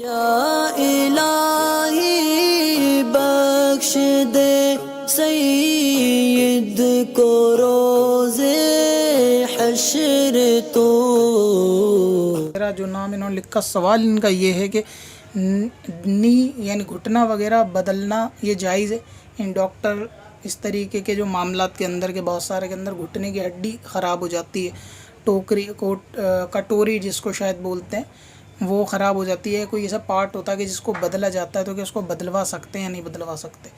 या इलाही बख्श दे सईद को रोज़े हश्र तो। मेरा जो नाम इन्होंने लिखा, सवाल इनका ये है कि नी यानी घुटना वगैरह बदलना ये जायज़ है? इन डॉक्टर इस तरीके के जो मामलात के अंदर के बहुत सारे के अंदर घुटने की हड्डी ख़राब हो जाती है, टोकरी को कटोरी जिसको शायद बोलते हैं, वो ख़राब हो जाती है। कोई ऐसा पार्ट होता है कि जिसको बदला जाता है, तो क्या उसको बदलवा सकते हैं या नहीं बदलवा सकते?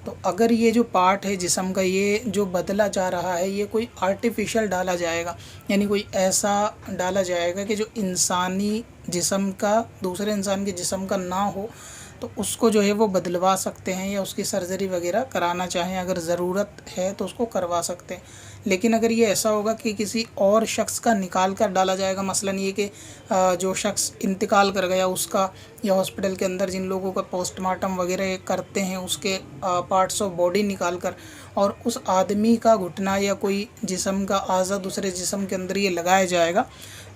तो अगर ये जो पार्ट है जिस्म का, ये जो बदला जा रहा है, ये कोई आर्टिफिशियल डाला जाएगा, यानी कोई ऐसा डाला जाएगा कि जो इंसानी जिस्म का दूसरे इंसान के जिस्म का ना हो, तो उसको जो है वो बदलवा सकते हैं या उसकी सर्जरी वगैरह कराना चाहें, अगर ज़रूरत है तो उसको करवा सकते हैं। लेकिन अगर ये ऐसा होगा कि किसी और शख्स का निकाल कर डाला जाएगा, मसलन ये कि जो शख्स इंतकाल कर गया उसका, या हॉस्पिटल के अंदर जिन लोगों का पोस्टमार्टम वगैरह करते हैं उसके पार्ट्स ऑफ बॉडी निकाल कर, और उस आदमी का घुटना या कोई जिस्म का आज़ा दूसरे जिस्म के अंदर ये लगाया जाएगा,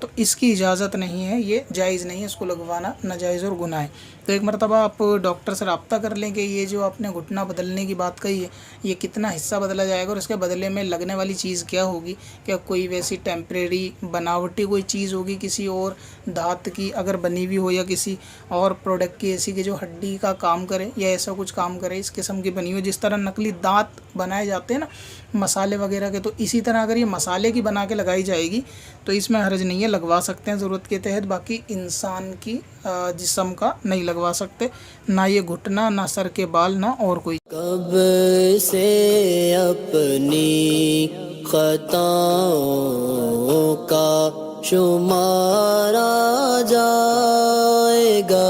तो इसकी इजाज़त नहीं है, ये जायज़ नहीं है, इसको लगवाना नाजायज़ और गुनाह है। तो एक मरतबा आप डॉक्टर से रब्ता कर लें कि ये जो आपने घुटना बदलने की बात कही है, ये कितना हिस्सा बदला जाएगा और इसके बदले में लगने वाली चीज़ क्या होगी। क्या कोई वैसी टेम्परेरी बनावटी कोई चीज़ होगी किसी और धात की अगर बनी हुई हो, या किसी और प्रोडक्ट की ऐसी कि जो हड्डी का काम करे या ऐसा कुछ काम करे इस किस्म की बनी हो, जिस तरह नकली दांत बनाए जाते हैं ना मसाले वगैरह के, तो इसी तरह अगर ये मसाले की बना के लगाई जाएगी तो इसमें हर्ज नहीं है, लगवा सकते हैं ज़रूरत के तहत। बाकी इंसान की जिस्म का नहीं लगवा सकते, ना ये घुटना, ना सर के बाल, ना और कोई। कब से अपनी खताओं का शुमारा जाएगा।